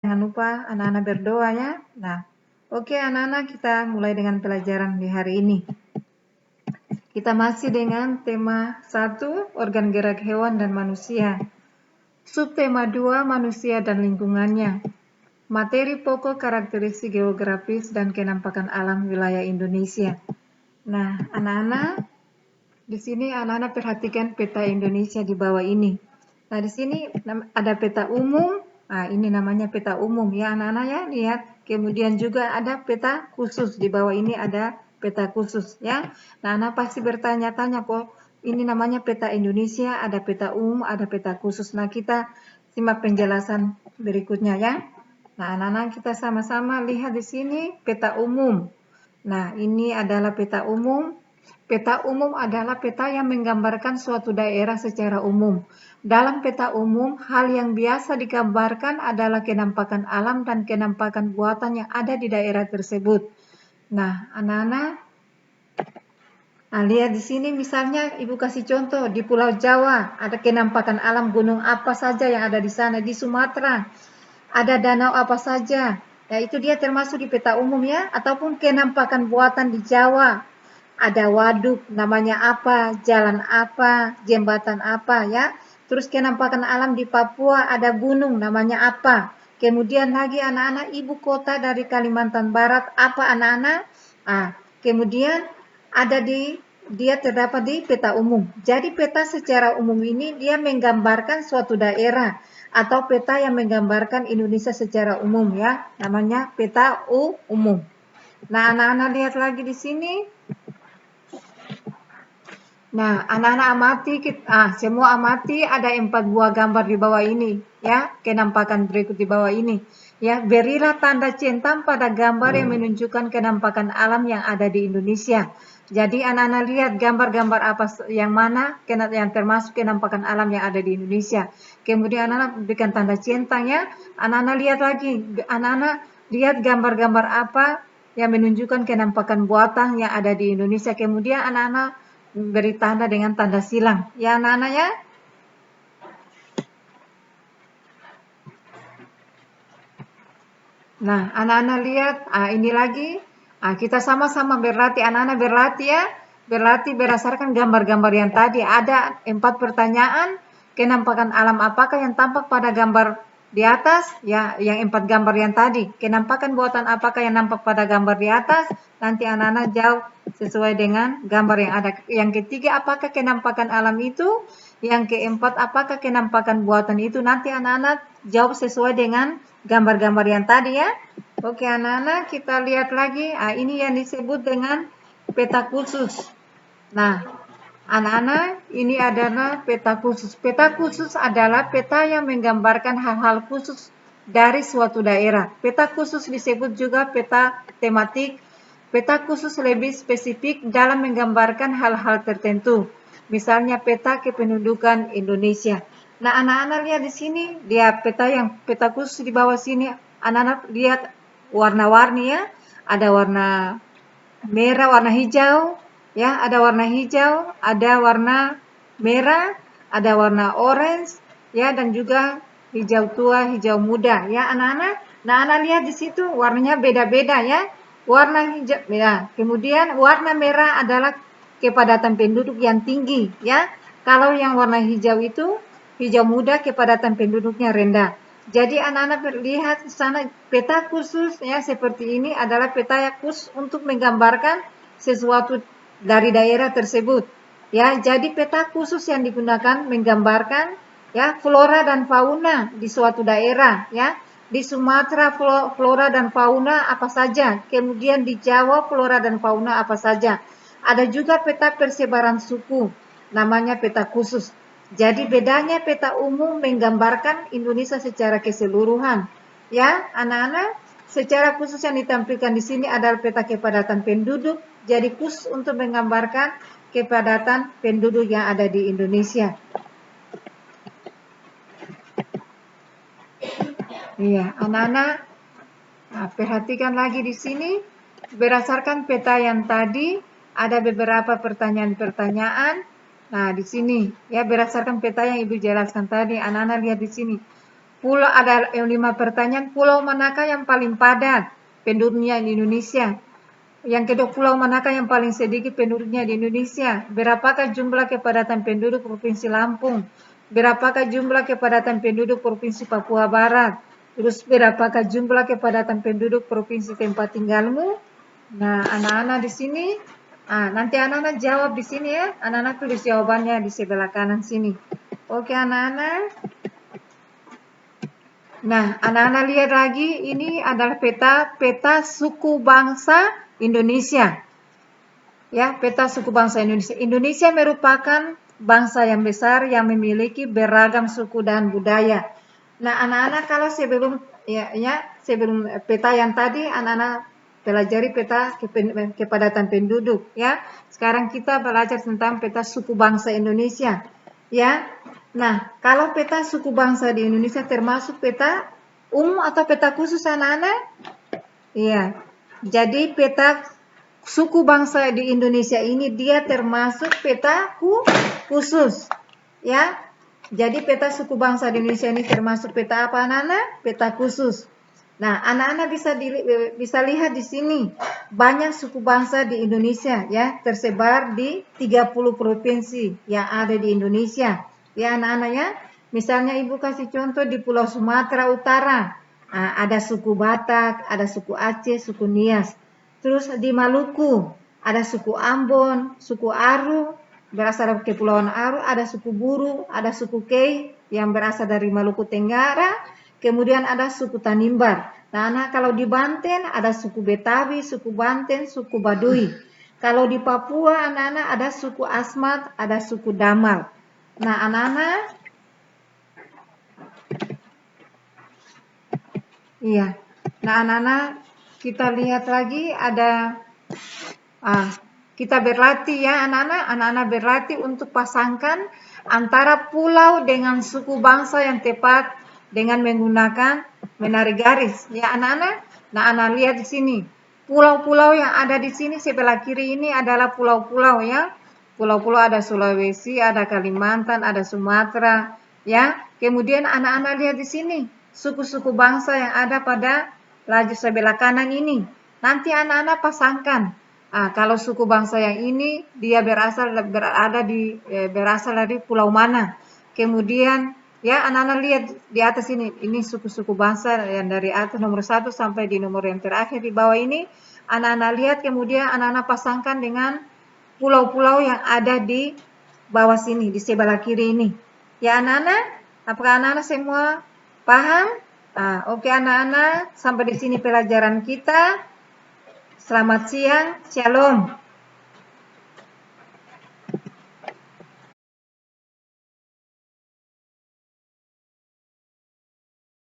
Jangan lupa anak-anak berdoa ya. Nah, oke anak-anak, kita mulai dengan pelajaran di hari ini. Kita masih dengan tema 1, organ gerak hewan dan manusia. Subtema 2, manusia dan lingkungannya. Materi pokok karakteristik geografis dan kenampakan alam wilayah Indonesia. Nah, anak-anak, di sini anak-anak perhatikan peta Indonesia di bawah ini. Nah, di sini ada peta umum. Nah, ini namanya peta umum ya anak-anak ya, lihat. Kemudian juga ada peta khusus, di bawah ini ada peta khusus ya. Nah, anak pasti bertanya-tanya kok ini namanya peta Indonesia, ada peta umum, ada peta khusus. Nah, kita simak penjelasan berikutnya ya. Nah, anak-anak kita sama-sama lihat di sini peta umum. Nah, ini adalah peta umum. Peta umum adalah peta yang menggambarkan suatu daerah secara umum. Dalam peta umum, hal yang biasa digambarkan adalah kenampakan alam dan kenampakan buatan yang ada di daerah tersebut. Nah, anak-anak, lihat di sini misalnya Ibu kasih contoh di Pulau Jawa, ada kenampakan alam gunung apa saja yang ada di sana. Di Sumatera, ada danau apa saja. Ya, itu dia termasuk di peta umum ya, ataupun kenampakan buatan di Jawa. Ada waduk, namanya apa, jalan apa, jembatan apa ya. Terus kenampakan alam di Papua, ada gunung, namanya apa. Kemudian lagi anak-anak ibu kota dari Kalimantan Barat, apa anak-anak? Kemudian ada dia terdapat di peta umum. Jadi peta secara umum ini dia menggambarkan suatu daerah atau peta yang menggambarkan Indonesia secara umum ya. Namanya peta umum. Nah, anak-anak lihat lagi di sini. Nah, anak-anak amati, semua amati ada 4 buah gambar di bawah ini, ya, kenampakan berikut di bawah ini. Ya, berilah tanda centang pada gambar yang menunjukkan kenampakan alam yang ada di Indonesia. Jadi anak-anak lihat gambar-gambar apa yang mana yang termasuk kenampakan alam yang ada di Indonesia. Kemudian anak-anak berikan tanda centang ya. Anak-anak lihat lagi, anak-anak lihat gambar-gambar apa yang menunjukkan kenampakan buatan yang ada di Indonesia. Kemudian anak-anak beri tanda dengan tanda silang. Ya anak-anak ya. Nah, anak-anak lihat, ini lagi. Kita sama-sama berlatih, anak-anak berlatih ya. Berlatih berdasarkan gambar-gambar yang tadi. Ada 4 pertanyaan, kenampakan alam apakah yang tampak pada gambar di atas? Ya, yang 4 gambar yang tadi. Kenampakan buatan apakah yang nampak pada gambar di atas? Nanti anak-anak jawab sesuai dengan gambar yang ada. Yang ketiga, apakah kenampakan alam itu? Yang keempat, apakah kenampakan buatan itu? Nanti anak-anak jawab sesuai dengan gambar-gambar yang tadi ya. Oke anak-anak, kita lihat lagi. Ini yang disebut dengan peta khusus. Nah, anak-anak, ini adalah peta khusus. Peta khusus adalah peta yang menggambarkan hal-hal khusus dari suatu daerah. Peta khusus disebut juga peta tematik. Peta khusus lebih spesifik dalam menggambarkan hal-hal tertentu. Misalnya peta kependudukan Indonesia. Nah, anak-anak lihat di sini, dia peta khusus di bawah sini. Anak-anak lihat warna-warni ya. Ada warna merah, warna hijau, ya, ada warna hijau, ada warna merah, ada warna orange, ya, dan juga hijau tua, hijau muda, ya, anak-anak. Nah, anak lihat di situ warnanya beda-beda ya. Warna hijau, ya. Kemudian warna merah adalah kepadatan penduduk yang tinggi, ya. Kalau yang warna hijau itu, hijau muda, kepadatan penduduknya rendah. Jadi anak-anak lihat di sana peta khusus ya seperti ini adalah peta yang khusus untuk menggambarkan sesuatu dari daerah tersebut. Ya, jadi peta khusus yang digunakan menggambarkan ya flora dan fauna di suatu daerah ya. Di Sumatera flora dan fauna apa saja, kemudian di Jawa flora dan fauna apa saja. Ada juga peta persebaran suku, namanya peta khusus. Jadi bedanya peta umum menggambarkan Indonesia secara keseluruhan. Ya, anak-anak, secara khusus yang ditampilkan di sini adalah peta kepadatan penduduk. Jadi khusus untuk menggambarkan kepadatan penduduk yang ada di Indonesia. Iya, anak-anak, perhatikan lagi di sini. Berdasarkan peta yang tadi, ada beberapa pertanyaan-pertanyaan. Nah, di sini ya berdasarkan peta yang Ibu jelaskan tadi, anak-anak lihat di sini. Pulau ada 5 pertanyaan. Pulau manakah yang paling padat penduduknya di Indonesia? Yang kedua, pulau manakah yang paling sedikit penduduknya di Indonesia? Berapakah jumlah kepadatan penduduk Provinsi Lampung? Berapakah jumlah kepadatan penduduk Provinsi Papua Barat? Terus berapakah jumlah kepadatan penduduk Provinsi tempat tinggalmu? Nah, anak-anak di sini, nanti anak-anak jawab di sini ya. Anak-anak tulis jawabannya di sebelah kanan sini. Oke, anak-anak. Nah, anak-anak lihat lagi, ini adalah peta suku bangsa Indonesia. Ya, peta suku bangsa Indonesia. Indonesia merupakan bangsa yang besar yang memiliki beragam suku dan budaya. Nah, anak-anak kalau sebelum sebelum peta yang tadi anak-anak pelajari peta kepadatan penduduk ya. Sekarang kita belajar tentang peta suku bangsa Indonesia ya. Nah, kalau peta suku bangsa di Indonesia termasuk peta umum atau peta khusus anak-anak? Iya. Jadi peta suku bangsa di Indonesia ini dia termasuk peta khusus. Ya. Jadi peta suku bangsa di Indonesia ini termasuk peta apa anak-anak? Peta khusus. Nah, anak-anak bisa lihat di sini banyak suku bangsa di Indonesia ya, tersebar di 30 provinsi yang ada di Indonesia. Ya anak-anak ya. Misalnya Ibu kasih contoh di Pulau Sumatera Utara. Ada suku Batak, ada suku Aceh, suku Nias. Terus di Maluku ada suku Ambon, suku Aru, berasal dari Kepulauan Aru, ada suku Buru, ada suku Kei yang berasal dari Maluku Tenggara, kemudian ada suku Tanimbar. Nah, kalau di Banten ada suku Betawi, suku Banten, suku Baduy. Kalau di Papua anak-anak ada suku Asmat, ada suku Damal. Nah, anak-anak, iya. Nah, anak-anak, kita lihat lagi ada, kita berlatih ya anak-anak. Anak-anak berlatih untuk pasangkan antara pulau dengan suku bangsa yang tepat dengan menggunakan menarik garis. Ya anak-anak. Nah, anak lihat di sini. Pulau-pulau yang ada di sini sebelah kiri ini adalah pulau-pulau ya. Pulau-pulau ada Sulawesi, ada Kalimantan, ada Sumatera, ya. Kemudian anak-anak lihat di sini suku-suku bangsa yang ada pada laju sebelah kanan ini. Nanti anak-anak pasangkan. Kalau suku bangsa yang ini dia berasal dari pulau mana. Kemudian ya anak-anak lihat di atas ini suku-suku bangsa yang dari atas nomor 1 sampai di nomor yang terakhir di bawah ini. Anak-anak lihat kemudian anak-anak pasangkan dengan pulau-pulau yang ada di bawah sini, di sebelah kiri ini. Ya anak-anak, apakah anak-anak semua paham? Oke anak-anak, sampai di sini pelajaran kita. Selamat siang, shalom.